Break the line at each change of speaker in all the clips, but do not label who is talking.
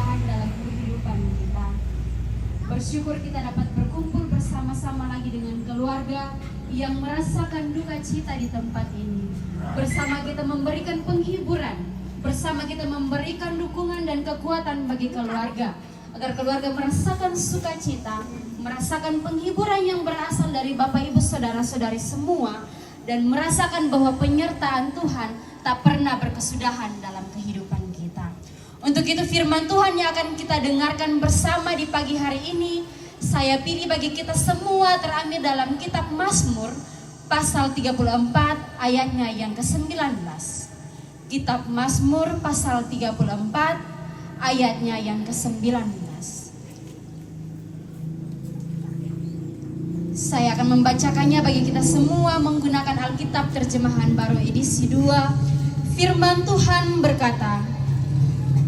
kesudahan dalam kehidupan kita. Bersyukur kita dapat berkumpul bersama-sama lagi dengan keluarga yang merasakan duka cita di tempat ini. Bersama kita memberikan penghiburan, bersama kita memberikan dukungan dan kekuatan bagi keluarga, agar keluarga merasakan sukacita, merasakan penghiburan yang berasal dari Bapak Ibu Saudara-saudari semua, dan merasakan bahwa penyertaan Tuhan tak pernah berkesudahan dalam kehidupan kita. Untuk itu firman Tuhan yang akan kita dengarkan bersama di pagi hari ini, saya pilih bagi kita semua terambil dalam kitab Mazmur pasal 34 ayatnya yang ke-19. Kitab Mazmur pasal 34 ayatnya yang ke-19. Saya akan membacakannya bagi kita semua menggunakan Alkitab terjemahan baru edisi 2. Firman Tuhan berkata,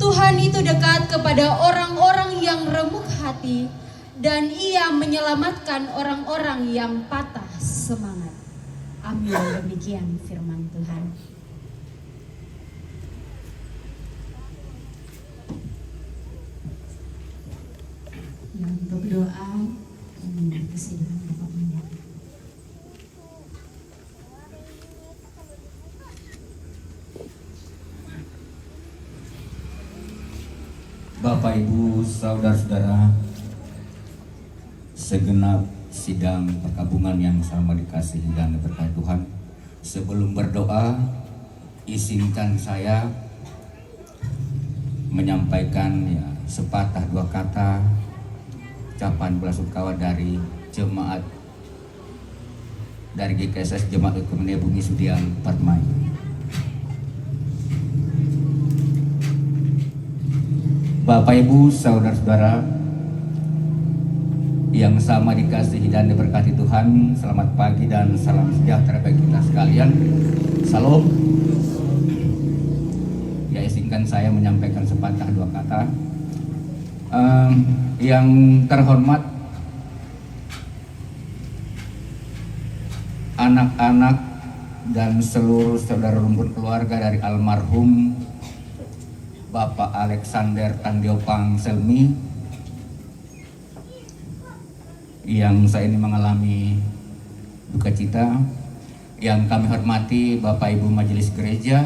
Tuhan itu dekat kepada orang-orang yang remuk hati, dan Ia menyelamatkan orang-orang yang patah semangat. Amin. Demikian firman Tuhan. Ya, untuk doa kesidahan Bapak Pendeta.
Bapak Ibu Saudara-saudara, segenap sidang perkabungan yang sama dikasihi dan diberkati Tuhan, sebelum berdoa izinkan saya menyampaikan sepatah dua kata ucapan belasungkawa dari jemaat dari GKSS Jemaat Ekumenik Bumi Sudiang Permai. Bapak Ibu Saudara-saudara yang sama dikasihi dan diberkati Tuhan, selamat pagi dan salam sejahtera bagi kita sekalian. Salam. Ya, izinkan saya menyampaikan sepatah dua kata. Yang terhormat anak-anak dan seluruh saudara rumpun keluarga dari almarhum Bapak Alexander Tandiopang Selmi, yang saya ini mengalami duka cita. Yang kami hormati Bapak Ibu Majelis Gereja,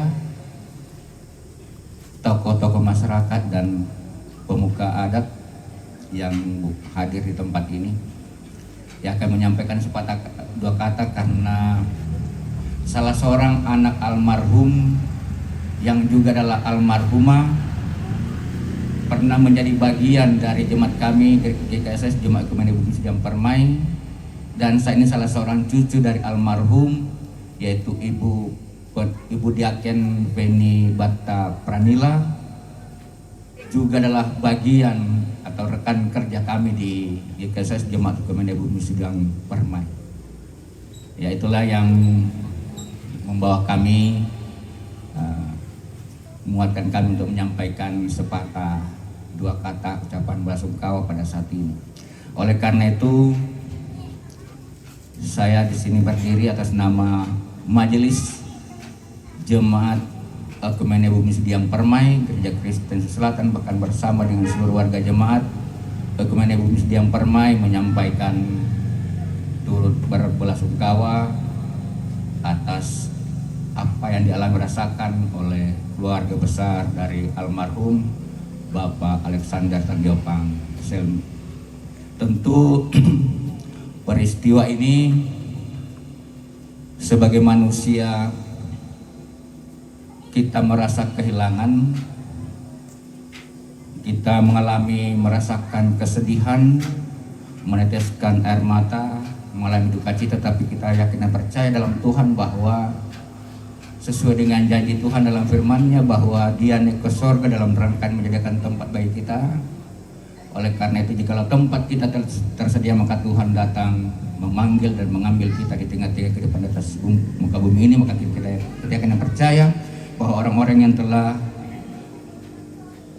tokoh-tokoh masyarakat dan pemuka adat yang hadir di tempat ini. Ya, akan menyampaikan sepatah dua kata karena salah seorang anak almarhum yang juga adalah almarhumah pernah menjadi bagian dari jemaat kami GKSS Jemaat Ekumenik Bumi Sudiang Permai, dan saya ini salah seorang cucu dari almarhum, yaitu Ibu Diaken Penny Batta Pranila, juga adalah bagian atau rekan kerja kami di GKSS Jemaat Ekumenik Bumi Sudiang Permai. Ya, itulah yang membawa kami, menguatkan kami untuk menyampaikan sepatah dua kata ucapan belasungkawa pada saat ini. Oleh karena itu, saya di sini berdiri atas nama Majelis Jemaat Ekumenik Bumi Sudiang Permai Gereja Kristen Selatan, bahkan bersama dengan seluruh warga jemaat Ekumenik Bumi Sudiang Permai, menyampaikan turut berbelasungkawa atas apa yang dialami rasakan oleh keluarga besar dari almarhum Bapak Alexander Tandiopang Selmi. Tentu peristiwa ini sebagai manusia kita merasa kehilangan, kita merasakan kesedihan, meneteskan air mata, mengalami duka cita, tapi kita yakin dan percaya dalam Tuhan bahwa sesuai dengan janji Tuhan dalam firman-Nya bahwa Dia naik ke sorga dalam rangka menyediakan tempat bagi kita. Oleh karena itu, jikalau tempat kita tersedia, maka Tuhan datang memanggil dan mengambil kita di tengah-tengah kehidupan di atas muka bumi ini. Maka kita akan percaya bahwa orang-orang yang telah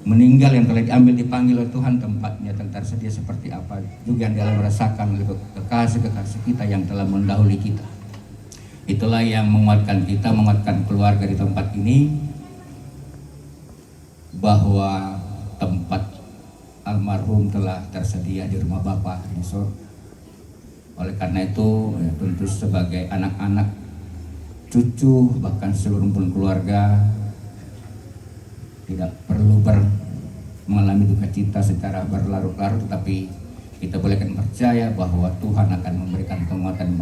meninggal, yang telah diambil, dipanggil oleh Tuhan, tempatnya tersedia seperti apa juga yang dalam merasakan oleh kekasih-kekasih kita yang telah mendahului kita. Itulah yang menguatkan kita, menguatkan keluarga di tempat ini, bahwa tempat almarhum telah tersedia di rumah Bapa di sorga. Oleh karena itu, ya, tentu sebagai anak-anak, cucu, bahkan seluruh rumpun keluarga tidak perlu mengalami duka cita secara berlarut-larut, tetapi kita bolehkan percaya bahwa Tuhan akan memberikan penguatan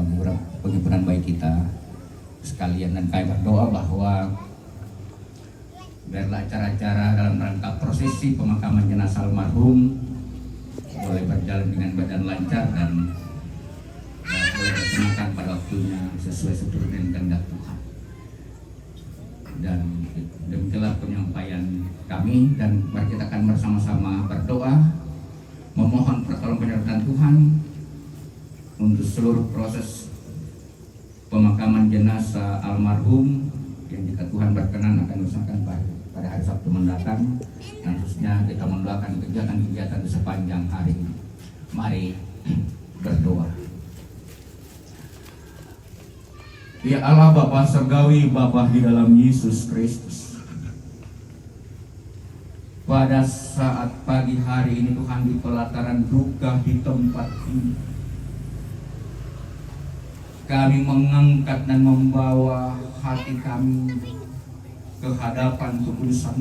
penghiburan bagi kita sekalian. Dan kami berdoa bahwa biarlah acara-acara dalam rangka prosesi pemakaman jenazah almarhum boleh berjalan dengan badan lancar dan boleh dilaksanakan pada waktunya sesuai seturut dengan kehendak Tuhan. Dan demikianlah penyampaian kami, dan mari kita akan bersama-sama berdoa memohon pertolongan penyertaan Tuhan untuk seluruh proses pemakaman jenazah almarhum yang jika Tuhan berkenan akan dilaksanakan pada hari Sabtu mendatang, dan khususnya kita mendoakan kegiatan-kegiatan di sepanjang hari ini. Mari berdoa. Ya Allah Bapa Surgawi, Bapa di dalam Yesus Kristus, pada saat pagi hari ini Tuhan, di pelataran duka di tempat ini, kami mengangkat dan membawa hati kami ke hadapan kekudusan,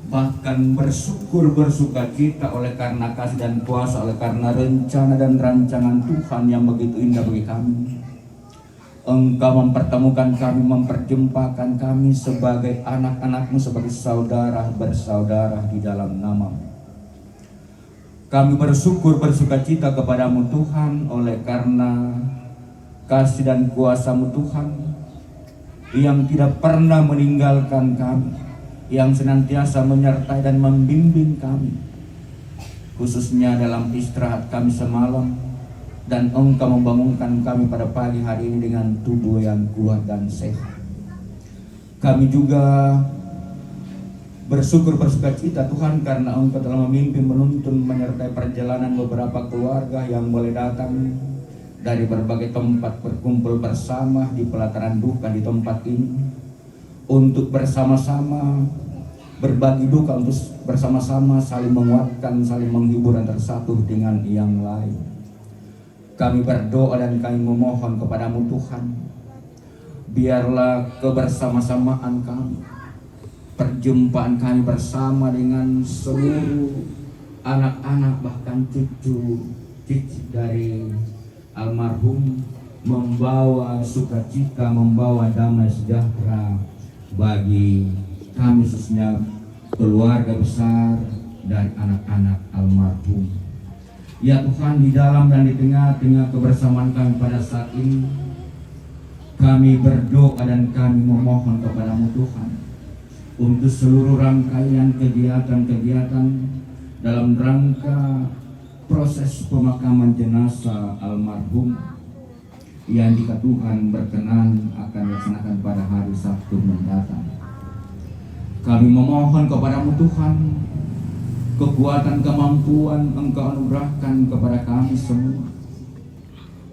bahkan bersuka cita oleh karena kasih dan kuasa, oleh karena rencana dan rancangan Tuhan yang begitu indah bagi kami. Engkau mempertemukan kami, memperjumpakan kami sebagai anak-anak-Mu, sebagai saudara bersaudara di dalam nama-Mu. Kami bersuka cita kepadamu Tuhan, oleh karena kasih dan kuasa-Mu Tuhan, yang tidak pernah meninggalkan kami, yang senantiasa menyertai dan membimbing kami, khususnya dalam istirahat kami semalam. Dan Engkau membangunkan kami pada pagi hari ini dengan tubuh yang kuat dan sehat. Kami juga bersuka cita Tuhan, karena Engkau telah memimpin, menuntun, menyertai perjalanan beberapa keluarga yang boleh datang dari berbagai tempat berkumpul bersama di pelataran duka di tempat ini, untuk bersama-sama berbagi duka, untuk bersama-sama saling menguatkan, saling menghibur antara satu dengan yang lain. Kami berdoa dan kami memohon kepadamu Tuhan, biarlah kebersama-samaan kami, perjumpaan kami bersama dengan seluruh anak-anak, bahkan cucu dari almarhum, membawa sukacita, membawa damai sejahtera bagi kami, khususnya keluarga besar dan anak-anak almarhum. Ya Tuhan, di dalam dan di tengah-tengah kebersamaan kami pada saat ini, kami berdoa dan kami memohon kepadamu Tuhan, untuk seluruh rangkaian kegiatan-kegiatan dalam rangka proses pemakaman jenazah almarhum, yang jika Tuhan berkenan akan dilaksanakan pada hari Sabtu mendatang. Kami memohon kepadamu Tuhan, kekuatan, kemampuan Engkau anugerahkan kepada kami semua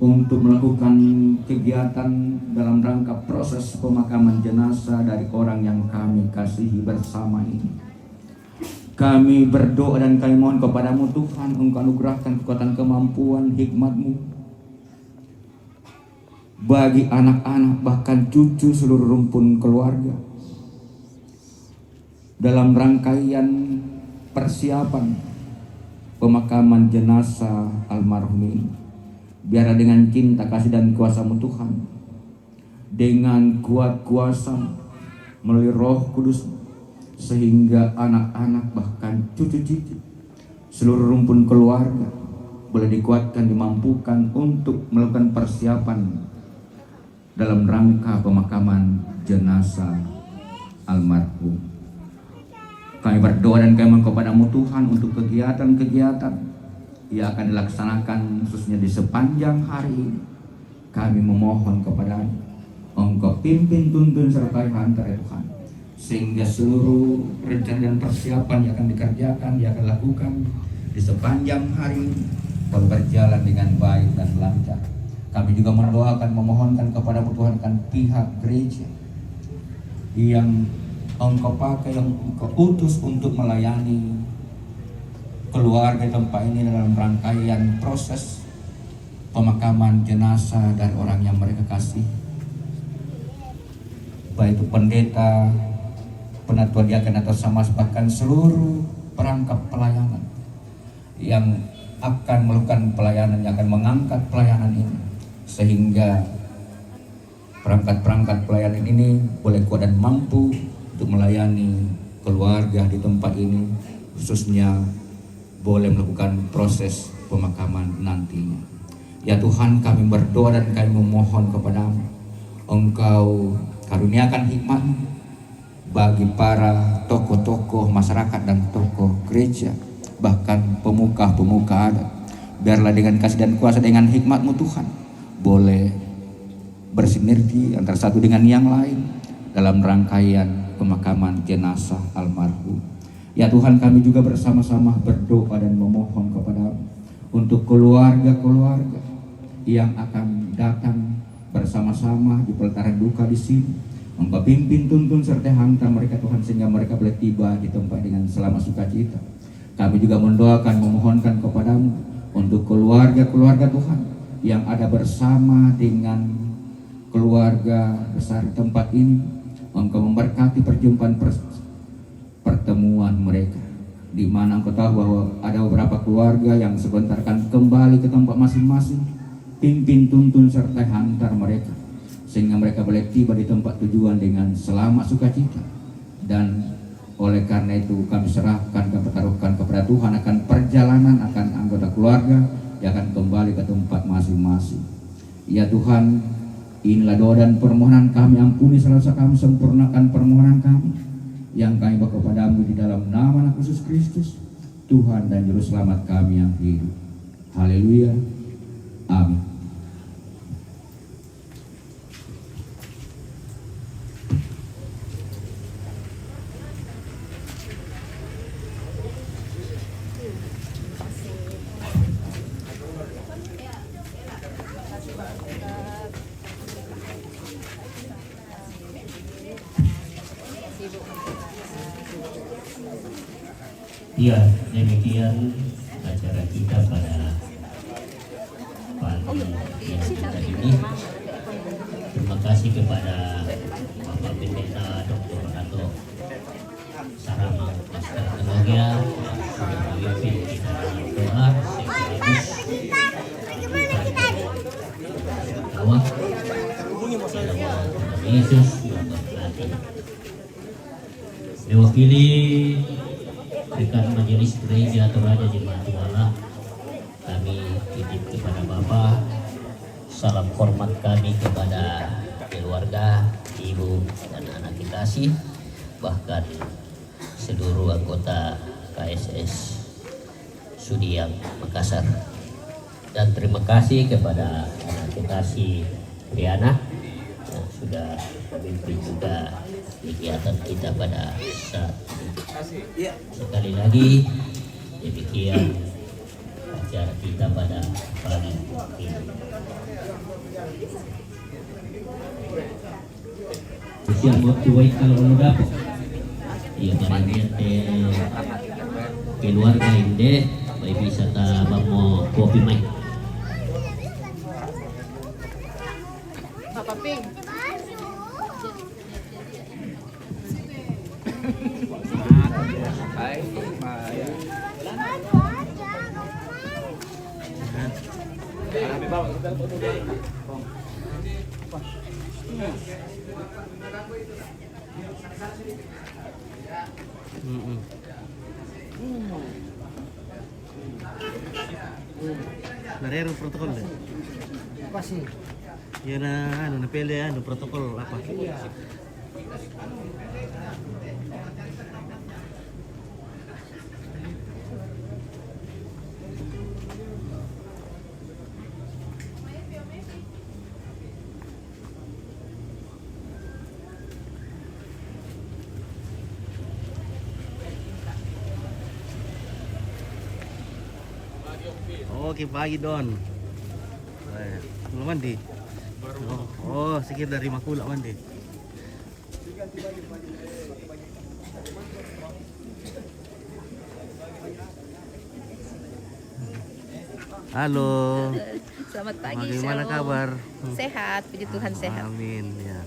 untuk melakukan kegiatan dalam rangka proses pemakaman jenazah dari orang yang kami kasihi bersama ini. Kami berdoa dan kami mohon kepadamu Tuhan, Engkau anugerahkan kekuatan, kemampuan, hikmat-Mu bagi anak-anak, bahkan cucu, seluruh rumpun keluarga dalam rangkaian persiapan pemakaman jenazah almarhum ini. Biarlah dengan cinta, kasih dan kuasa-Mu Tuhan, dengan kuat kuasa melalui Roh Kudus, sehingga anak-anak bahkan cucu-cucu seluruh rumpun keluarga boleh dikuatkan, dimampukan untuk melakukan persiapan dalam rangka pemakaman jenazah almarhum. Kami berdoa dan kami mohon kepadamu Tuhan untuk kegiatan-kegiatan yang akan dilaksanakan khususnya di sepanjang hari ini. Kami memohon kepadamu, Engkau pimpin, tuntun, sertai hantar ya Tuhan, sehingga seluruh rencana dan persiapan yang akan dikerjakan, yang akan lakukan di sepanjang hari ini boleh berjalan dengan baik dan lancar. Kami juga mendoakan, memohonkan kepadamu Tuhan, kan pihak gereja yang Engkau pakai, yang Engkau utus untuk melayani keluarga tempat ini dalam rangkaian proses pemakaman jenazah dari orang yang mereka kasih, baik itu pendeta, penatua diaken atau sama bahkan seluruh perangkap pelayanan yang akan melakukan pelayanan, yang akan mengangkat pelayanan ini, sehingga perangkat-perangkat pelayanan ini boleh kuat dan mampu untuk melayani keluarga di tempat ini, khususnya boleh melakukan proses pemakaman nantinya. Ya Tuhan, kami berdoa dan kami memohon kepadamu, Engkau karuniakan hikmat bagi para tokoh-tokoh masyarakat dan tokoh gereja, bahkan pemuka-pemuka adat. Biarlah dengan kasih dan kuasa, dengan hikmat-Mu Tuhan, boleh bersinergi antara satu dengan yang lain dalam rangkaian pemakaman jenazah almarhum. Ya Tuhan, kami juga bersama-sama berdoa dan memohon kepadamu untuk keluarga-keluarga yang akan datang bersama-sama di pelataran duka di sini, mempimpin, tuntun serta hantar mereka Tuhan, sehingga mereka boleh tiba di tempat dengan selamat sukacita. Kami juga mendoakan, memohonkan kepadamu untuk keluarga-keluarga Tuhan yang ada bersama dengan keluarga besar tempat ini. Engkau memberkati perjumpaan pertemuan mereka, di mana Engkau tahu bahwa ada beberapa keluarga yang sebentar akan kembali ke tempat masing-masing. Pimpin, tuntun serta hantar mereka, sehingga mereka boleh tiba di tempat tujuan dengan selamat sukacita. Dan oleh karena itu kami serahkan dan pertaruhkan kepada Tuhan akan perjalanan akan anggota keluarga yang akan kembali ke tempat masing-masing. Ya Tuhan, inilah doa dan permohonan kami, ampuni salah kami, sempurnakan permohonan kami yang kami bawa kepadamu di dalam nama Anak Yesus Kristus, Tuhan dan Juru Selamat kami yang hidup. Haleluya. Amin.
Ya, demikian acara kita pada pagi yang kita ini. Terima kasih kepada Bapak Pendeta Dr. Ato Saramang Master Teologia sudah memimpin kita dalam doa sekaligus awak Yesus memberkati. Diwakili rekan majelis gereja Toraja Jemaat Allah, kami titip kepada Bapak salam hormat kami kepada keluarga, ibu dan anak kekasih, bahkan seluruh anggota KSS Sudiang Makassar. Dan terima kasih kepada anak kekasih Riana yang sudah memimpin juga kegiatan kita pada saat ini. Sekali lagi demikian acara kita pada pagi ini. Siap waktu baik kalau dapat. Iya mariante keluarga inde baik bisa ta mau kopi mai.
Papa Ping.
Narero protokol deh.
Apa sih?
Ya na ano napili ano protokol apa? Oke pagi Don. Belum mandi? Oh, sikit dari Makula mandi. Halo.
Selamat pagi.
Bagaimana
Shalom.
kabar?
Sehat, puji Tuhan sehat.
Amin ya.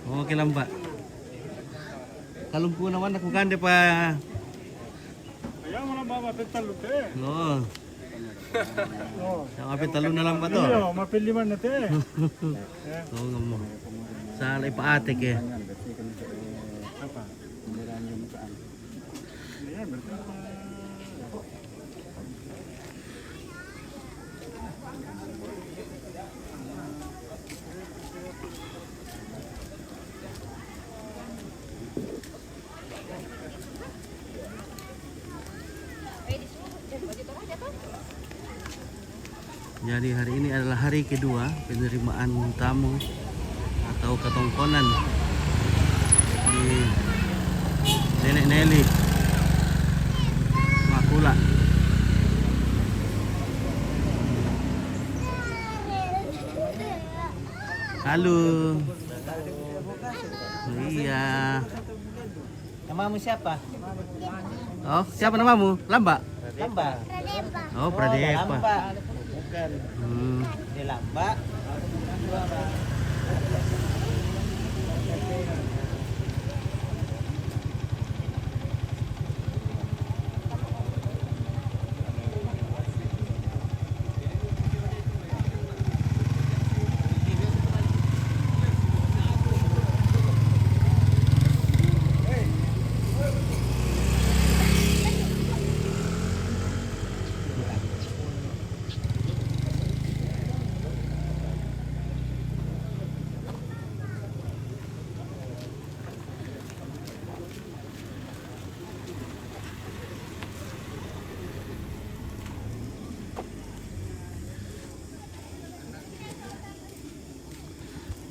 Oke lah Mbak. Kalau po naman ako gande pa.
Ayaw mo lang ba mapitalo te?
No. Yang apit talo na lang ba to?
Iyo, mapiliman na te.
Oo nga mo. Sa ipaatik eh.
Apa? Ayan, berarti
Jadi hari ini adalah hari kedua penerimaan tamu atau ketongkonan di Nenek Nelly Makula. Halo. Iya.
Namamu siapa?
Oh, siapa namamu? Lamba?
Lamba.
Oh, Pradepa.
Lamba. Bukan. Di Lamba.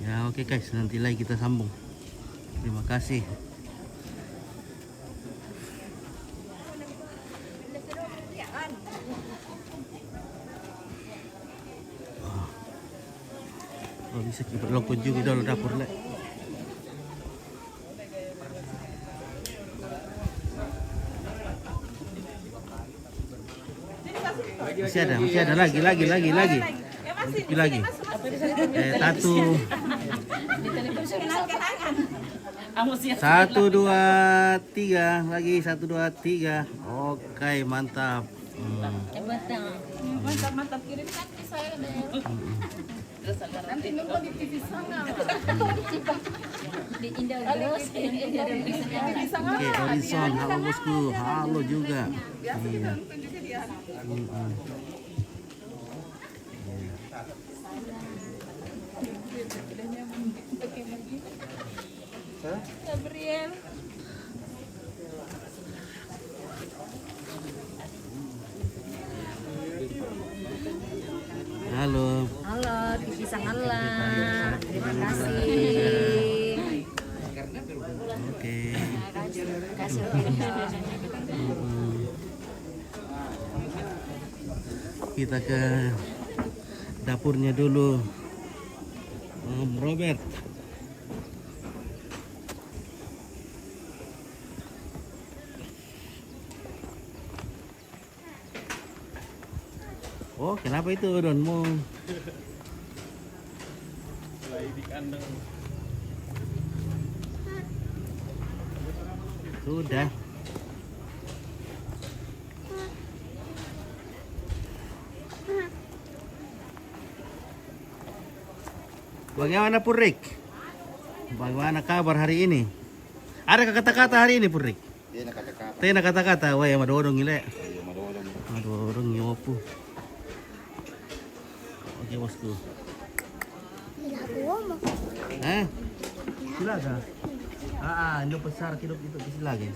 Ya oke guys, nanti lagi kita sambung. Terima kasih. Oh, bisa kita longkot juga dalam dapur le. Masih ada lagi. Satu. 1, 2, 3 lagi 1, 2, 3. Oke mantap.
Mantap kirimkan ke saya deh. Nanti nunggu di TV sana. Di Indah Gross,
Oke Horizon, halo bosku, halo juga. Iya.
Gabriel.
Halo.
Halo, TV Sangalang. Terima kasih.
Oke.
Kasih.
Kita ke dapurnya dulu. Om Robert. Oh, kenapa itu donmu? Sudah. Bagaimana Purik? Bagaimana kabar hari ini? Ada kata-kata hari ini Purik? Tena kata-kata, wah madodong ile. Madodong nyopu. Oke bosku. Silaga. Ini besar hidup itu silaga.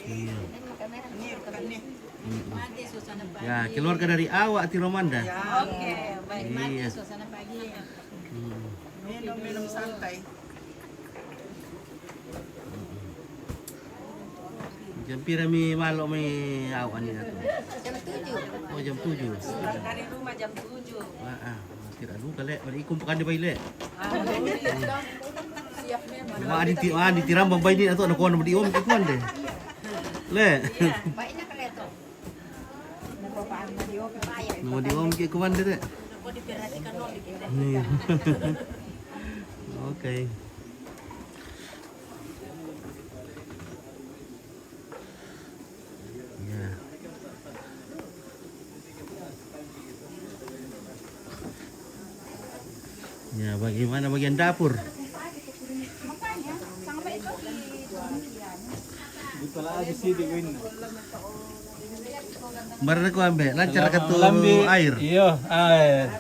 Iya. Ya, keluarga dari awak ti Romanda.
Oke, baik.
Iya.
Suasana pagi.
Minum santai.
Jam pira mi malo mi awak ni tu? Oh, jam 7.
Dari rumah jam 7.
Tidak lupa lek, balik kumpukan di baile.
Siap memang.
Di tiram bambay ni atau nak kuan di om kuan deh. Le.
Baiknya keleto. Nagpapaan na di open.
No di om ke kuan deh.
Ako diperhatikan no dikira.
Ni. Okay. Ya. Ya, bagaimana bagian dapur? Barang ko ambe, lancar ka to air.
Iyo, air.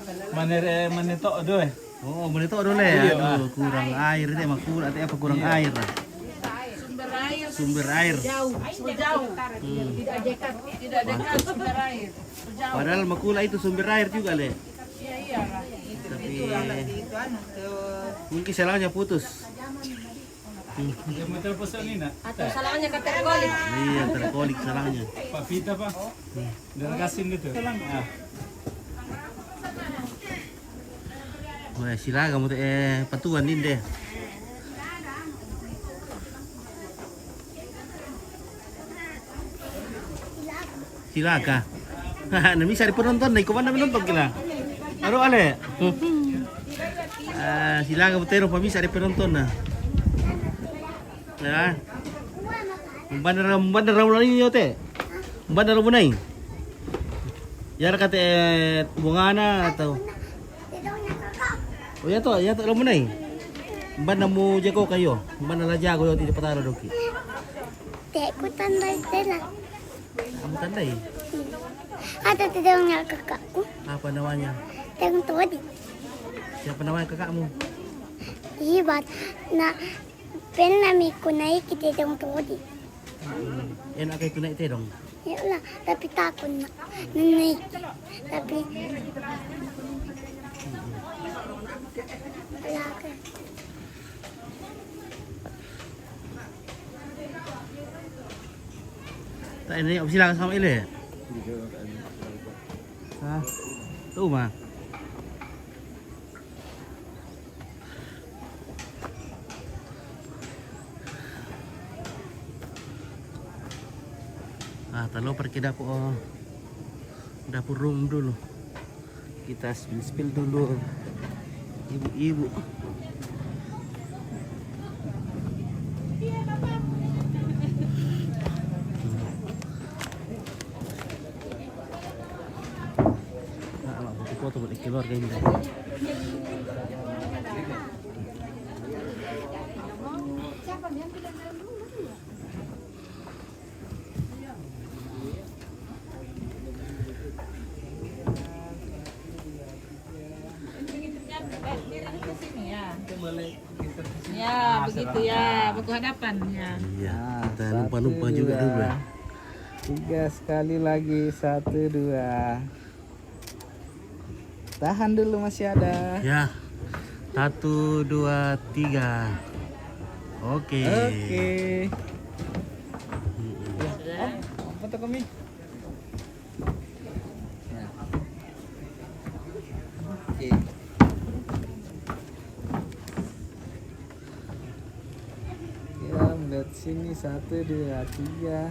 Manito doy.
Oh, menito dulu ya. Aduh, kurang air deh, makul atau apa kurang air lah. Sumber air.
Jauh. Tidak dekat. Tidak dekat sumber air. Jauh.
Padahal makula itu sumber air juga, Le.
Iya.
Tapi mungkin selangnya putus.
Yang mau telepon ni nak.
Atau salahnya ke tergolik.
Iya, terkolik selangnya.
Pak Vita pak. Dah kasin gitu.
Wah, sila kamu patuan din deh. Silaga. Nah, bisa dipenonton nih, kemana menonton kila? Aduh, Ale. Silaga butero bisa dipenonton nah. Ya. Bandar mulai ini yote. Bandar mulai. Ya kata bungana atau oh ya to lamun nai. Ban mo jago kayo. Ban na jago yo ti pataro doki.
Te ko tandai tela.
Kamu tandai?
Ada tidak punya kakakku.
Apa namanya?
Yang tadi.
Siapa namanya kakakmu?
Iya, na penami ko naik kita yang tadi.
Enak kayak tunai teh dong.
Ya lah, tapi takut na naik. Tapi Laka.
Tak ini apa silakan sama Ile? Hah? Tuh mah. Tahu pergi dapur room dulu. Kita spill dulu. Ibu-ibu. Foto buat keluarga ini.
Ya, begitu ya, buku hadapan ya.
Iya, kita lupa juga dulu.
3 sekali lagi, 1, 2. Tahan dulu masih ada.
Ya, 1, 2, 3. Oke.
Foto kami. Oke. Ya, melihat sini 1, 2, 3.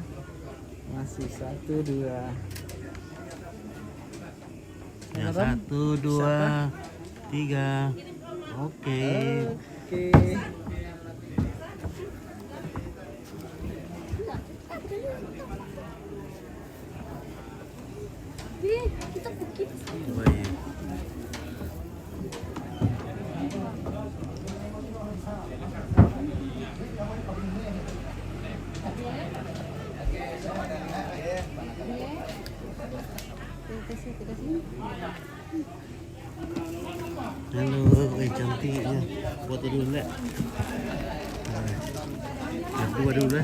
Masih 1, 2.
Ya, 1, 2, 3. Oke. Baik. Halo, jangan tingginya. Foto dulu Le. Yang dua dulu Le.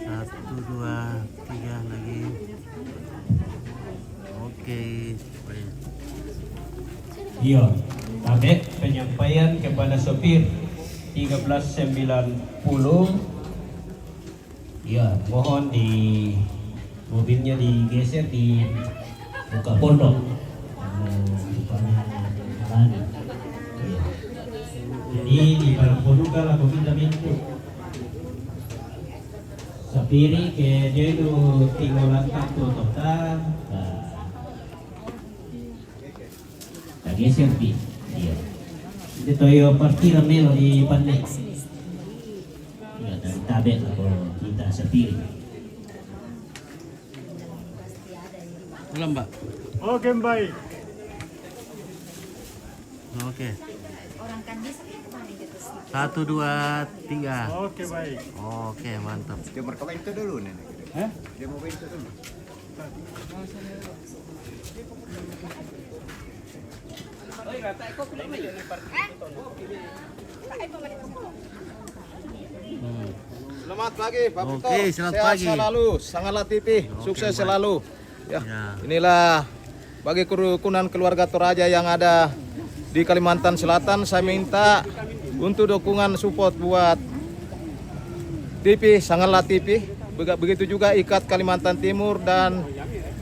1, 2, 3 lagi. Oke. Baik.
Iya, tabek penyampaian kepada sopir 1390. Iya, mohon di mobilnya digeser di buka pondok. Rupanya Rani. Iya. Jadi di barang pondok lah meminta minta. Sapiri ke dia itu tinggalan kartu total. Geser di dia. Itu toyo parkir melo di pandai. Ya dari tabet lah kalau kita sendiri.
Ulang Mbak.
Oke, baik.
Oke.
Orang kan bisa kemarin gitu sih.
1, 2, 3.
Oke, baik.
Oke, mantap.
Dia mereka itu dulu nih.
Hah?
Dia mau itu dulu. Selamat pagi Pak Pito.
Oke, selamat
Sehat
pagi.
selalu, Sangalat TV, sukses
Baik.
selalu. Ya,
Ya.
inilah bagi kerukunan keluarga Toraja yang ada di Kalimantan Selatan. Saya minta untuk dukungan support buat TV Sangalat TV. Begitu juga Ikat Kalimantan Timur dan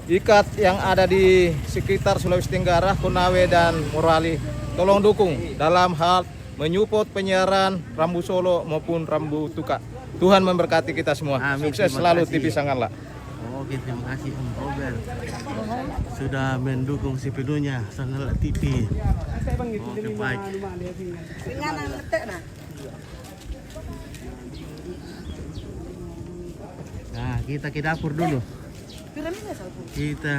Ikat yang ada di sekitar Sulawesi Tenggara, Konawe dan Morali. Tolong dukung dalam hal menyupport penyiaran Rambu Solo maupun Rambu Tuka. Tuhan memberkati kita semua.
Amin,
Sukses
terima
selalu
kasih.
TV Sangalat.
Oke, terima kasih Om Robert sudah mendukung sepenuhnya Sangalat TV. Oke, baik. Nah, kita ke dapur dulu. Kita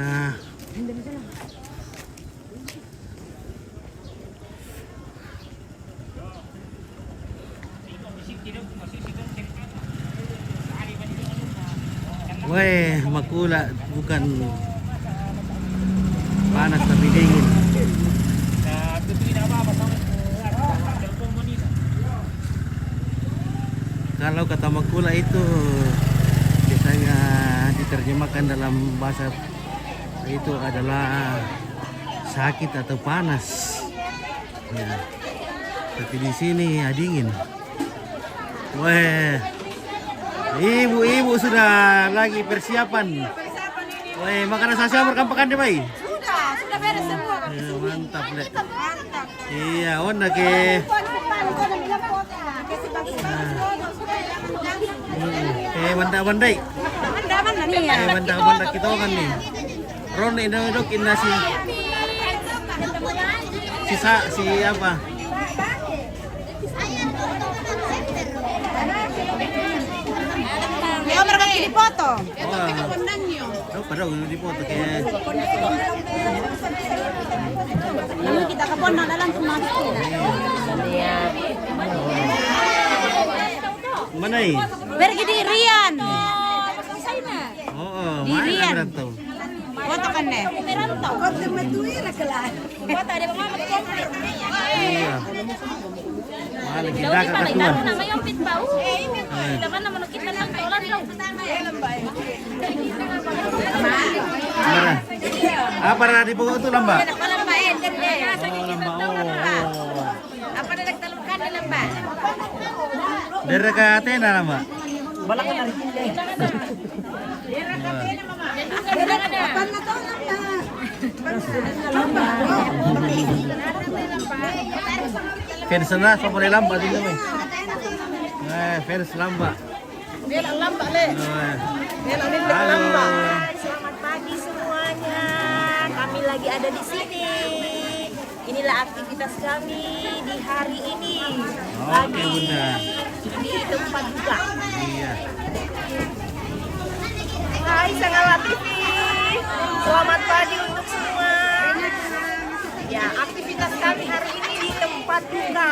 Weh, makula bukan panas tapi dingin. Kalau kata makula itu biasanya diterjemahkan dalam bahasa itu adalah sakit atau panas. Ya. Tapi di sini ya dingin. Weh. Ibu-ibu sudah lagi persiapan. Woi, makanan sasa berkampakan deh, Bay.
Sudah beres semua.
Ya, mantap, Le.
Mantap.
Iya, onda ke. Banda-bandai.
Mana nih ya?
Banda-banda kita kan nih. Ron ini dokin nasi. Si apa?
Ya, mereka dipoto.
Oh, padahal udah dipoto kayak.
Lalu kita ke pondok dalam masuk.
Mana ini?
Pergi di Rian.
Oh,
Di
mana
Rian.
merantau?
Foto kan deh. Merantau. Kau temetuin kelas. Foto ada mama komplit.
Iya. Malah kita katuan. Marah. Apa rada di pokok itu lamba?
Apa lamba enten deh.
Oh, lamba. Oh.
Apa ada telurkan di lamba?
Dari ke Athena lamba. Fans na sa pala lamba din naman. Fans lamba.
Lamba le.
Halo.
Selamat pagi semuanya. Kami lagi ada di sini. Inilah aktivitas kami di hari ini.
Oke, Bunda.
Di tempat buka.
Iya.
Hai Sangalat TV. Selamat pagi untuk semua. Ya, aktivitas kami hari ini di tempat buka.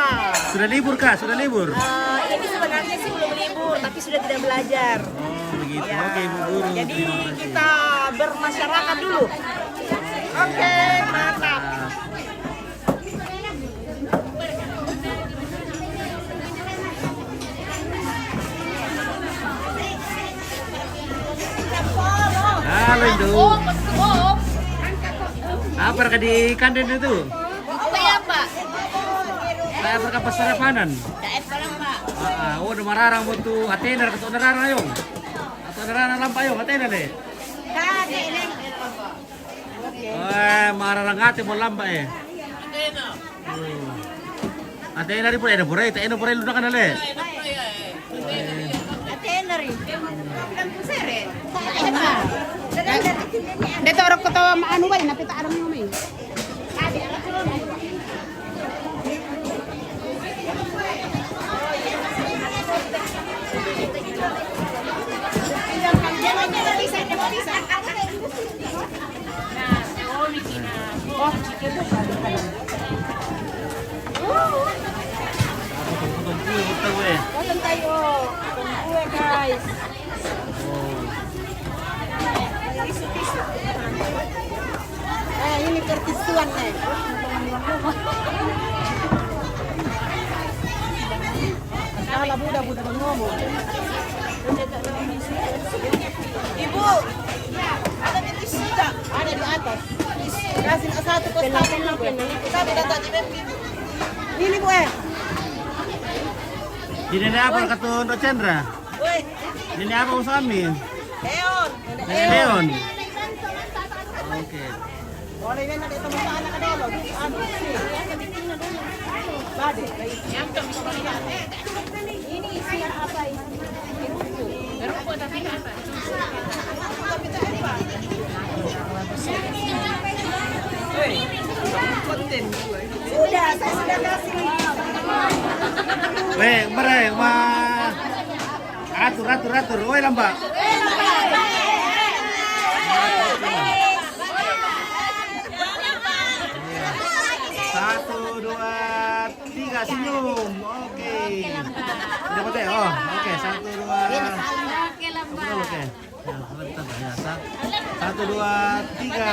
Sudah libur Kak? Sudah libur?
Ini sebenarnya sih belum libur, tapi sudah tidak belajar.
Oh, begitu.
Ya.
Oke, Ibu Guru.
Jadi
Terima kasih.
kita bermasyarakat dulu. Oke, mantap.
Apa ka di kanden itu?
Apa ya, Pak?
Saya berkapas sarapanan.
Daet parang, Pak.
Oh, udah mararang mo tu Athena ka to nararang yung. Ato nararang lampa yung Athena le.
Kade, Neng.
Mararang ate mo lampa eh. Athena rin po eh, naburay. Tayo naburay luna ka na le.
Athena rin. Bilang puser eh.
Dito orang ko tawa maano ba, napita aram mo may.
Walang tayo. Uwe, guys. Ini kertisuan nih. Kalau budak-budak ngomong. Ibu, ada di sini, ada di atas. Kasih satu kotak. Kita datang di ini Bu.
Dini apa katun Chandra?
Woi,
Dini apa usami?
Leon.
Leon. Oke.
Boleh ini nanti teman anak ada lo. Bade. Ini siar apa ini? Berupa tapi apa? Konten. Sudah, saya sudah kasih.
Weh, mere, atur. Woi, lamba. Satu, dua, tiga, senyum. Oke. Udah pakai? Oh, oke. Satu, dua.
Oke lah, Mbak.
Oke. Ya, sebentar ya. Satu, dua, tiga.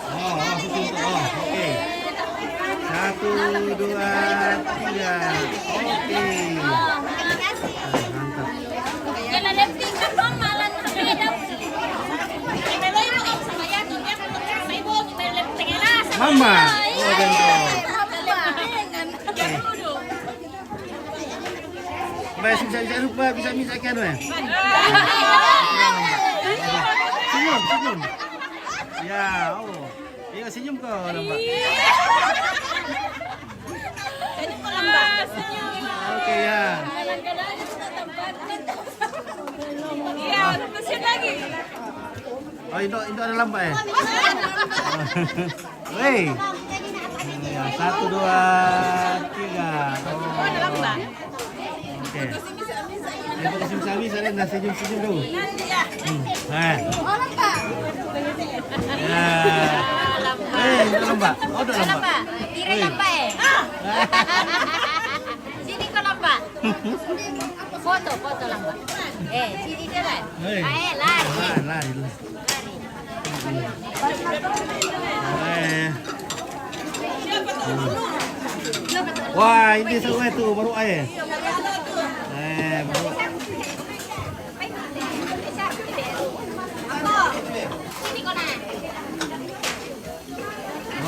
Oh, oke. Satu, dua, tiga. Oke. Mama. Oh, bentar. Baik, bisa lupa, bisa kan weh. Senyum. Ya, oh. Iya, senyum kau nampak. Oke ya.
Iya, terusin lagi.
Oh, Indo ada lampak ya? Weh. Ya, 1, 2, 3. Oh, ada lampak. Oke. Ayo kasih bisa-bisa deh, nah senyum-senyum dulu. Nah.
Oh, lampak.
Ya. Udah lampak. Oh, udah lampak.
Kira lampak eh. Sini kau lampak. Foto lampak. Sini dia kan.
Lari. Wah, ini semua itu baru air. Baru.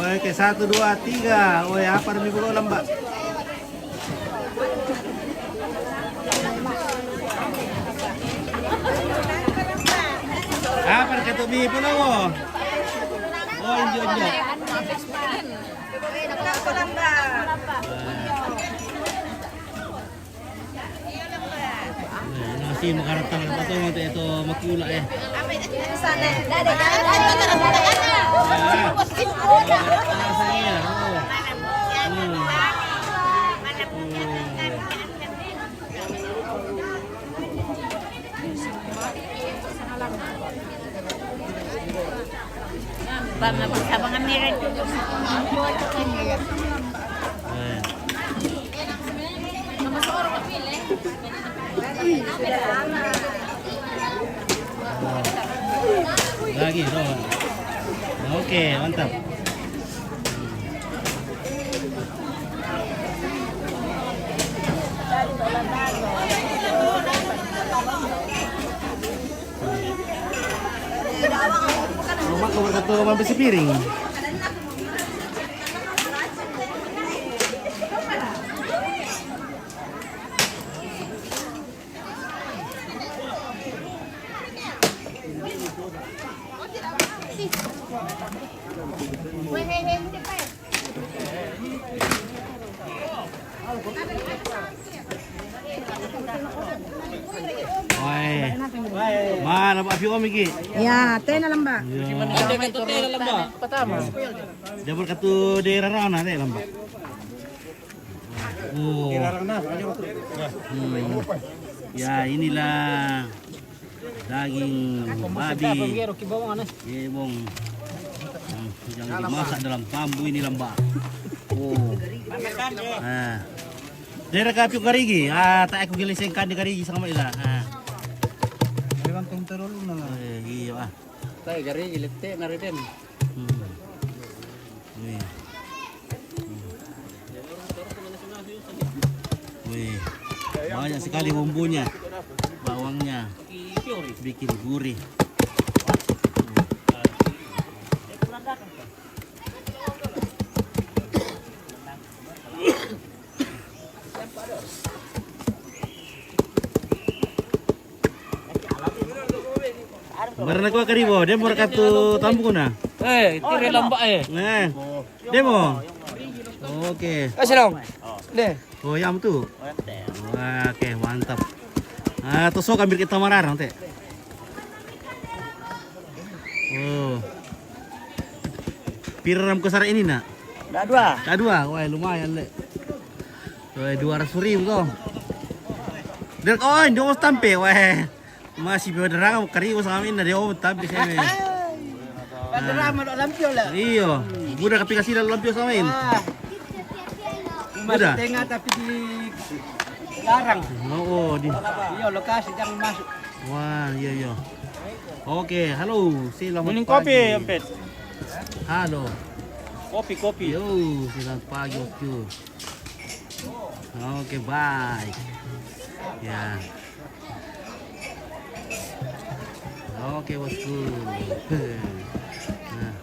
Oke, 1, 2, 3. Woi, apa demi buku lembak? Apa kata mi pun lo? Oh, injo. Nasi makaratang atau itu makiula eh.
Bama bisa mengambil itu.
Lagi, Oke, mantap. Rumah kau berkata mampir sepiring. Mana Pak Fio Miki?
Ya, teh na lang ba?
Dia berkata daerah Rana deh lambak. Oh. Ya inilah daging babi. Gebong. Yang dimasak dalam bambu ini lambak. Oh. Daerah Kapio Karigi. Tak aku gilisengkan di Karigi sama ila. Iya.
Tay gari gilite nariden.
Wih, banyak sekali bumbunya, bawangnya, bikin gurih. Barang aku karibo, dia mau kartu tampu na.
Tire lambak
Nah, demo. Oke.
Kasih dong. Deh.
Oh, yang tu. Wah, oke, mantap. Tusuk ambil kita marar nanti. Oh. Piram kesar ini nak? Dah dua. Wah, lumayan le. Wah, 200.000 kau. Dan oh, dia mau tampe, wah. Masih berderang kari sama ini dia mau tampe sini.
Padrama do lampio lah.
Iyo, budak aplikasi dalam lampio sama ini. Udah.
Tengah tapi di larang.
Oh, di.
Iya, lokasi jangan masuk.
Wah, iya. Oke, halo, selamat
Minum
pagi.
kopi, Empet.
Halo.
Kopi.
Yo, selamat pagi, oke. Oke, bye. Ya. Oke, bosku. Nah.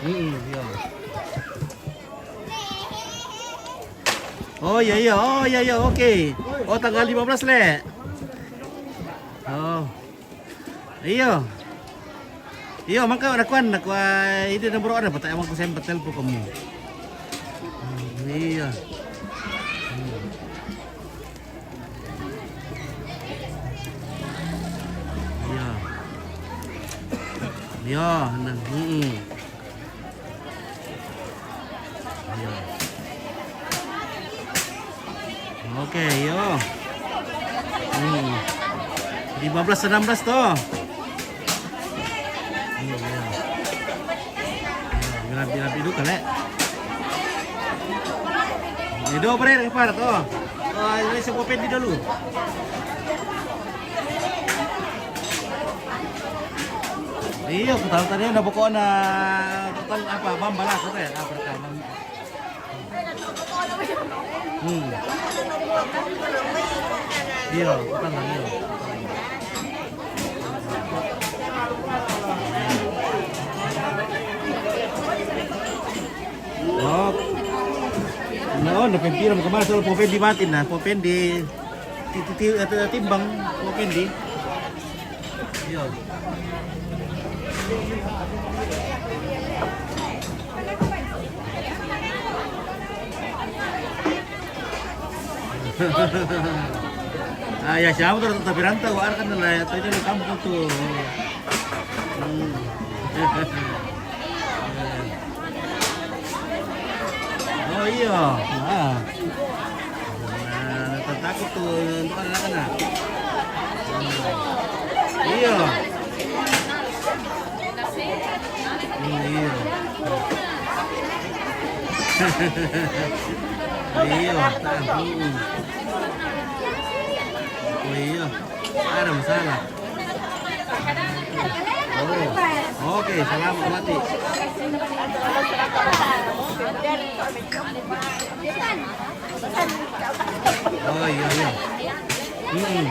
Iya. Oh iya, oke. Oh, tanggal 15 le. Oh. Iya. Iya, maka nakuan ini nomor ada patay emang ko sempat telepon kamu. Iya. Iya, nah. Iya. Oke, yo. 15-16 toh. Iya. Bilang itu kali. Itu apa nih, Pak? Toh. Oh, ini sebuah pendi dulu. Iya, aku tahu tadi ada pokoknya total apa bambalas apa ya? Apa rekaman? Iya, total lagi. Oh, no, napimpiram kemana? Soal popen di matin na, popen di timbang popen di. Iya. Ya siapa tuh tapi rantau kan lah ya tadi di kampung tuh. Oh iya. Nah, takut tuh untuk anak-anak. Iya. Iya. Iya, oh iya, ada masalah. Oh, oke, selamat mati. Oh iya. Iya.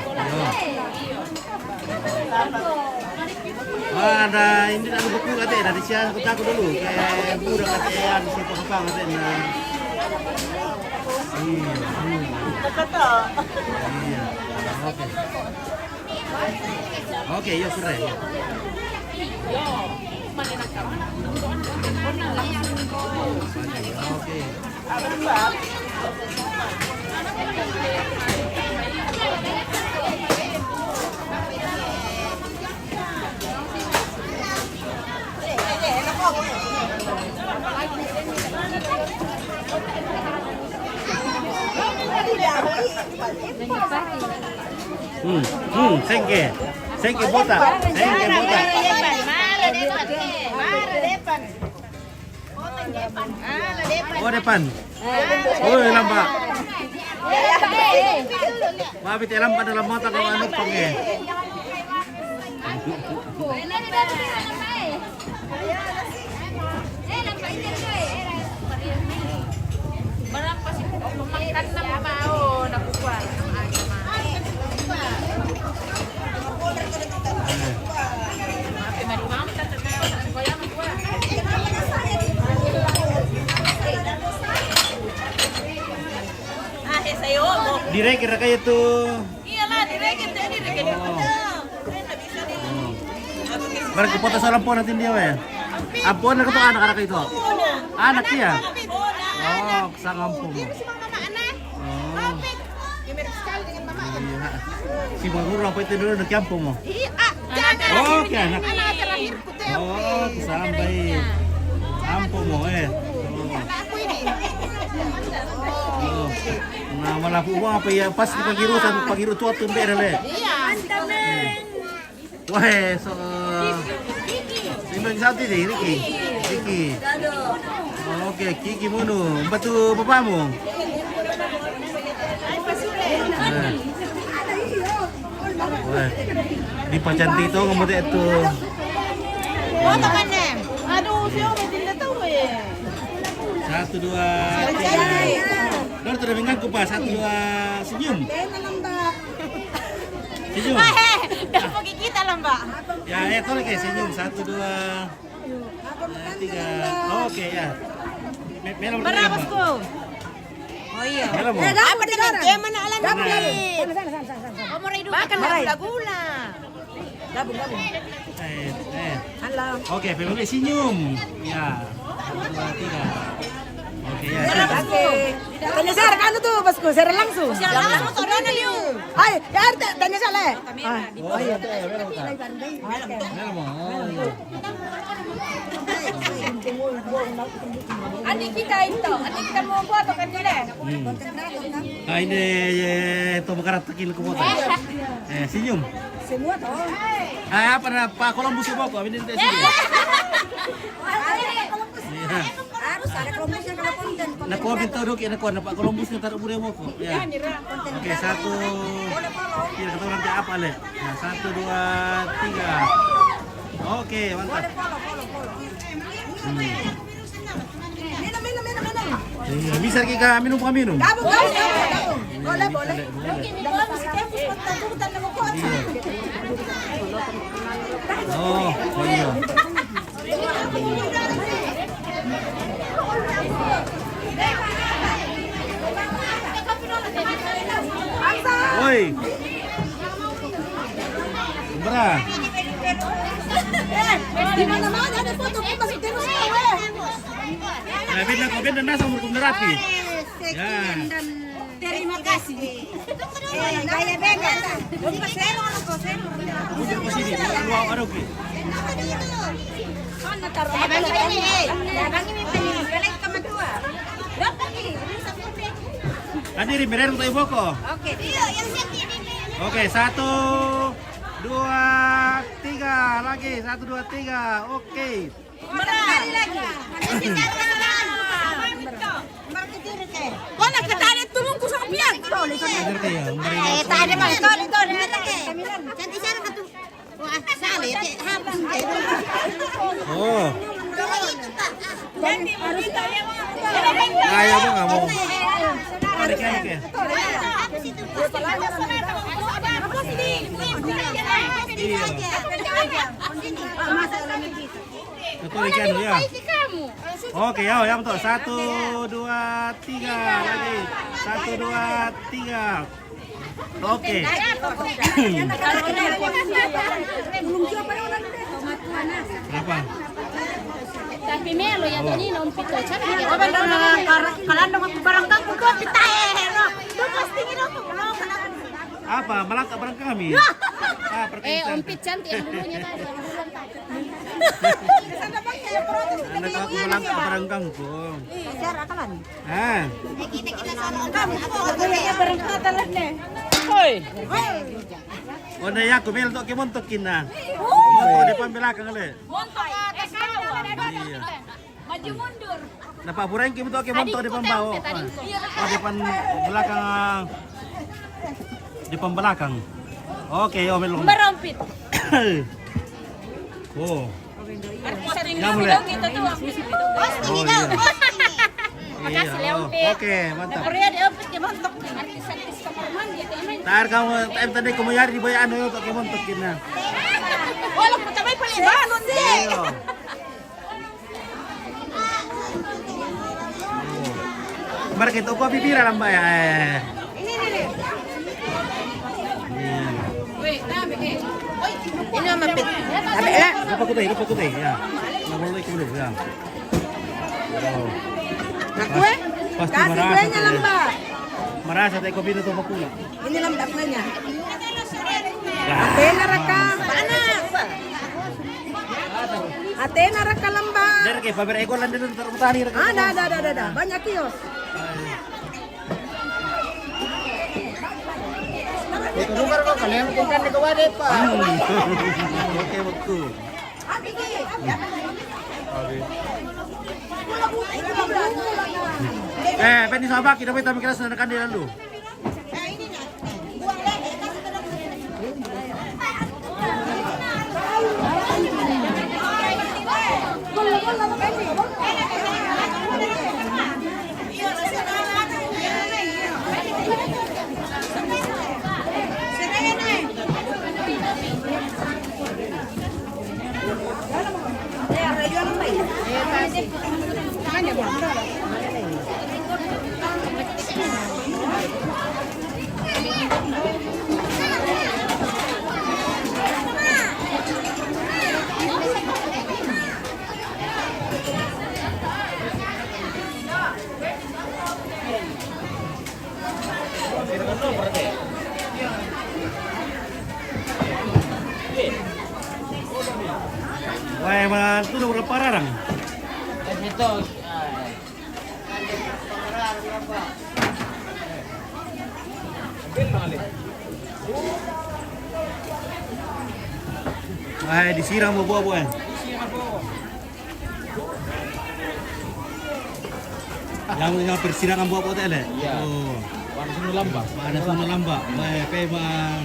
Ada ini ada buku katanya dari siang aku dulu kayak budak katanya di situ apa katanya. Iya. Iya. Oke. Oke, ya sudah. Oke. Sengke botak. Oh depan. Oh lambat. Maaf itu lambat dalam mata kalau anu pange.
Berapa sih makan nama mau nak kuat nama agama. Maaf mari mam tak goyang kuat. Ah, saya mau.
Direk kira kayak tuh.
Iyalah, direket tadi direket.
Barang foto salam po natin dia ya. Ampun na to anak-anak itu. Anak dia. Oh, sa kampung.
Si mama anak.
Oh.
Mirip sekali dengan mama.
Iya. Si Maguro apa itu dulu di kampung mo?
Iya, jangan.
Oh, kaya anak.
Anak terakhir ku teh.
Oh, sampai kampung mo eh.
Aku ini.
Oh. Nah, malah po apa ya pas di pagiru tua tuh beda le.
Iya.
Wah, so Simbang satu deh, Riki. Oke, Kiki munu. Batu papamu. Wah, di pacanti itu kemudian itu.
Foto kan nem. Aduh, siapa tidak tahu ya.
1, 2, 3. Dor sudah mengaku pak. 1, 2, senyum. Senyum.
Dah pergi kita lah, Mbak.
Ya, tolong kayak senyum. 1, 2, 3. Oke ya. Melam
Berapa, Bosku? Oh iya.
Melam.
Apa dengan zaman alam Umur hidup makan gula-gula. Gabung. Halo.
Oke, family senyum. Ya. 1, 2, 3. Oke ya.
Tanya saya kan tuh bosku, saya langsung.
Langsung saudara liu.
Hai, ya tanya saya.
Oh iya, melam. Melam. Oh iya.
Adik kita mau buat kan dia.
Ah ini itu makarat takil ko moto. Senyum.
Semua toh.
Apa na Pak Columbus mo ko? Ini sini.
Harus ada kelompoknya kalau konten.
Nakuha tahu dok, nakuha na Pak Columbus na taruh muna mo ko. Ya. Oke, 1. Kira kata nanti apa le? Nah, 1, 2, 3. Oke, mantap. Iya, bisa kita minum.
Gabung. Boleh.
Oh, iya. Woi. Berah.
Di mana-mana ada foto masuk terus
Benda nasa umur rapi. Ya.
Terima kasih. Gaya bega.
Udah ke sini, luar ada oke. Hadiri mereng tayo boko.
Oke.
Oke, 1, 2, 3 lagi. 1, 2, 3. Oke.
Sekali lagi.
Kau nak ketari turunku sama piang.
Ngerti ya?
Tadi mah itu.
Cantik sana katu. Wah, sale hapus.
Oh.
Jadi kita yang
Ayo bang nggak mau. Oke.
apa sih itu? Apa sih?
Iya. Aku ikan ya. Oke, ya betul. 1, 2, 3 lagi. 1, 2, 3. Oke. Berapa?
Tapi melo ya tadi nompit to chat.
Kalandong aku barang kamu tuh pitae no. Tuh postingin aku belum.
Apa? Melangkah barang kami.
Ompit cantik yang dulunya tadi.
Anak aku melangkah barang kangkung.
Cara kalan.
Ah.
Kamu kayaknya barang katalan deh.
Oh, na ya, kumil to kimontokin na. Montok di pambelakang ulit. Iya.
Maju mundur.
Napapurain kim to kimontok di pambawo. Oh, di belakang. Di pembelakang. Oke, yo melong.
Barompit.
Oh.
Sering
Ya mulai.
kita tuh.
Oh iya.
Makasih
Iya, oh,
Leompit.
oke, mantap.
Korea di Ompit dia montok. Artis-artis Superman dia temen.
Tar kamu tadi kumuyari di bayaan yo to kimontokin na.
Wala ko tabay pa ni banon di.
Iya. Mari kita upa bibira lang ba ya?
Ini mapit. Sabi eh.
Lupa ko tayo, ya. Nabulay ko ulit, ya. Oh.
Nakue?
Pasti
Kasi
marasa
kuenya
tayo.
lang ba?
Marasa tayo ko bino to makula.
Ini lang ba kuenya? Atena raka. Panas. Atena raka lang ba?
Dari kay pamer ego lang din taruh tani rek.
Ada. Banyak kios.
Ito lugar ko, kalian kan di kawade pa.
Oke, waktu. Penny sabak kita kita mikir sana kan dia lalu. Wah, emang itu udah berapa orang? Wah, disiram buah-buahan. Yang persirangan buah-buah tadi? Iya. Oh.
Panas nu lambak.
Panas nu lambak. Wah, memang.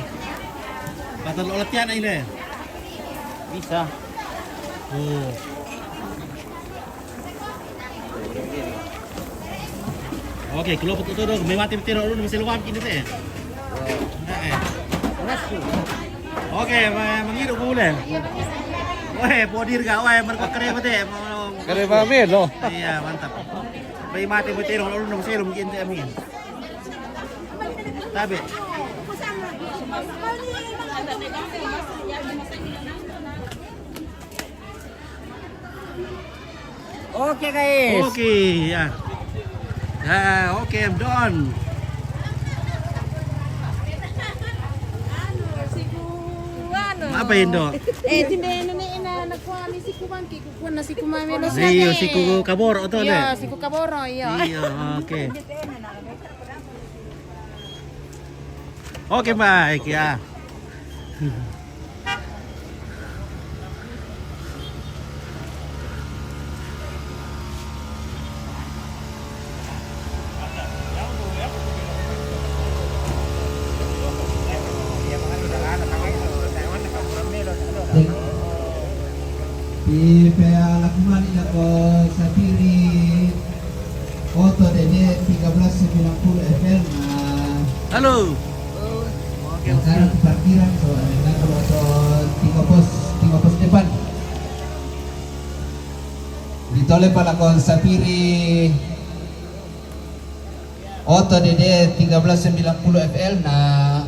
Patal latihan ini.
Bisa.
Oh. Oke, kalau betul dong, memati betul dulu masih luam kini teh. Oke, menghirup boleh. Wah, podir gak? Wah, mereka keren betul.
Kare pamit lo.
Iya, mantap. Memati betul dulu masih luam kini teh amin. Tapi.
Oke guys.
Oke, ya. Ya, oke, I'm done. Apa Indo?
Tinde ina nakuha ni si Kumanki kukuha na si Kumamelo siya.
Iyo, si Kuku Kabor oto
Iya,
le.
si Kukaboro, iya.
Iya, oke. Oke, baik ya.
Di PA Lakuman ina ko sa Piri Oto Dede 1390 FM.
Halo.
sekarang parkiran soalnya kalau tiga pos depan ditoleh palakon sapiri Oto DD 1390 FL nah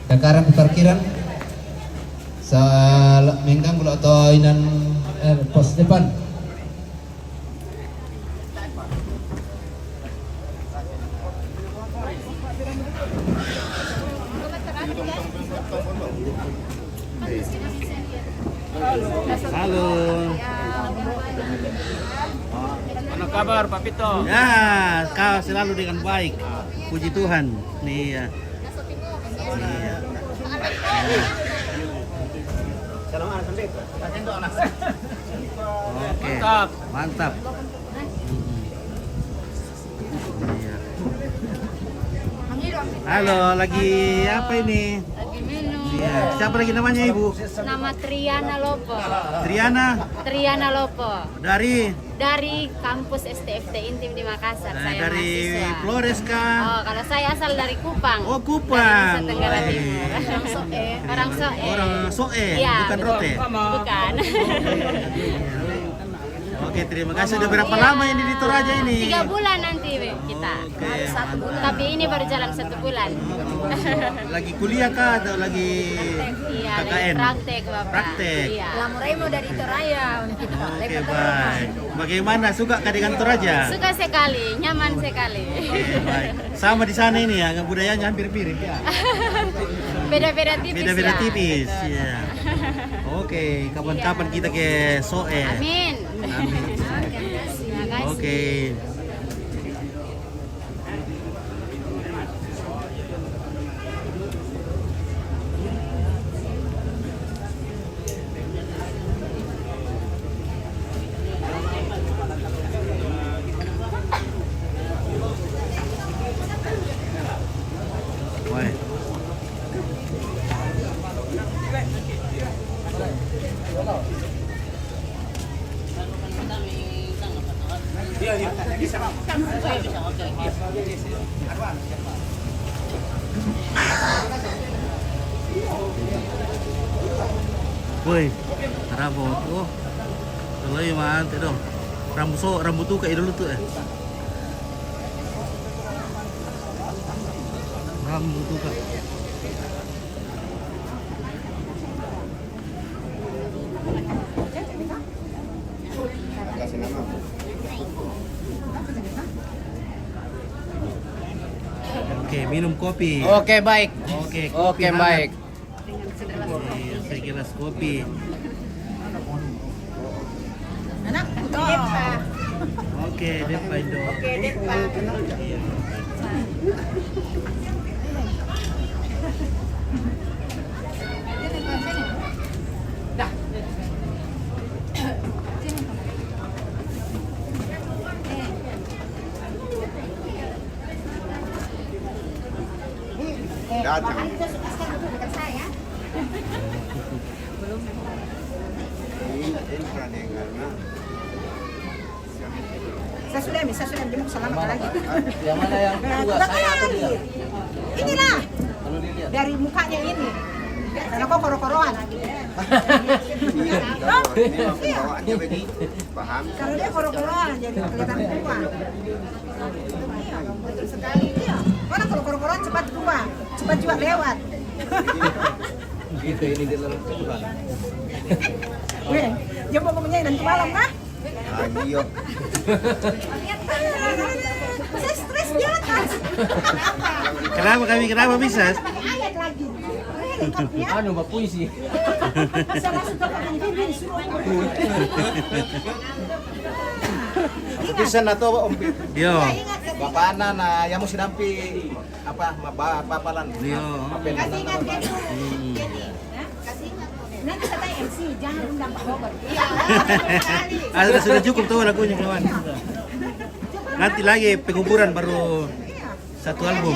sekarang di parkiran sa menggang kalau to inan pos depan.
Halo.
Ano kabar Pak Pito?
Ya, kau selalu dengan baik. Puji Tuhan. Nih ya. Iya. Oke.
Mantap.
Mantap. Iya. Halo, lagi apa ini?
Lagi minum.
Iya. Siapa lagi namanya Ibu?
Nama Triana Lopo.
Triana
Lopo.
dari
kampus STFT Intim di Makassar. Saya
dari
mahasiswa.
Flores kah?
Oh, kalau saya asal dari Kupang.
Oh, Kupang.
Dari Nusa Tenggara
Wih.
Timur. Orang Soe.
Orang Soe,
Iya,
bukan
betul.
Rote.
Bukan.
Oke, terima kasih. Udah berapa lama ini di Toraja ini?
3 bulan nanti kita.
Oke, mantap.
Tapi ini baru jalan 1 bulan.
Lagi kuliah kah atau lagi
Iya,
KKN?
praktek Bapak.
Praktek.
Iya.
Lamuremu dari Toraya.
Oke, baik. Bagaimana, suka kah di kantor aja?
Suka sekali, nyaman sekali.
Oke, baik. Sama di sana ini ya, budayanya hampir mirip ya.
Beda-beda tipis
Beda-beda
ya.
tipis, ya. Oke, kapan-kapan kita ke Soe.
Amin.
Amin.
Terima kasih.
Oke. Wah. Woi, rambut tuh. Kalau yang mantap dong. Rambut tuh kayak dulu tuh Rambut tuh kak. Oke, minum kopi.
Oke, baik.
Oke, kopi
Oke,
hangat.
baik.
Iya, segelas kopi.
Anak,
Oke, Depa Indo.
Oke, Depa.
Iya.
Saya sudah jemput selamat lagi.
Yang mana yang kedua? Saya atau dia?
Inilah.
Kalau dilihat.
Dari mukanya ini. Karena kok koro-koroan.
Iya. Memang pembawaannya begitu. Paham?
Kalau dia koro-koroan jadi kelihatan tua. Iya, betul sekali. Iya. Orang kalau koro-koroan cepat tua, cepat juga lewat.
Gitu ini di dalam keturunan.
Weh, jemput kemudian nanti malam kah?
Ayo.
Saya stres di atas.
Kenapa bisa?
Pakai ayat lagi. Lengkapnya.
Anu, Mbak puisi.
Saya langsung ke pakai suruh.
Keputusan atau Om Pit?
Yo,
Bapak Ana na yang mesti dampi apa papalan.
yo.
Kasih ingat dia tuh. Kasih ingat. Nanti kata MC, jangan undang Pak Robert. Iya.
Sudah cukup tuh lagunya kawan. Nanti lagi penguburan baru satu album.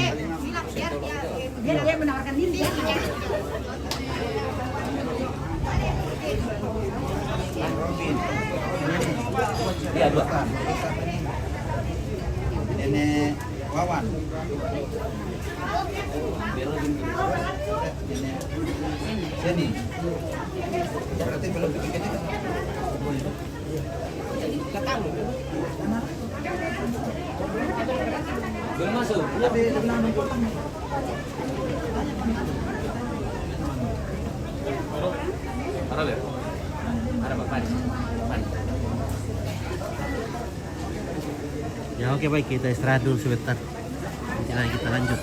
Dia menawarkan diri ya.
Iya, dua. Ini
Wawan. Sini. Berarti belum bikin ini.
Belum masuk. Ada ya? Ada Pak Pan.
Ya oke baik, kita istirahat dulu sebentar. Nanti lagi kita lanjut.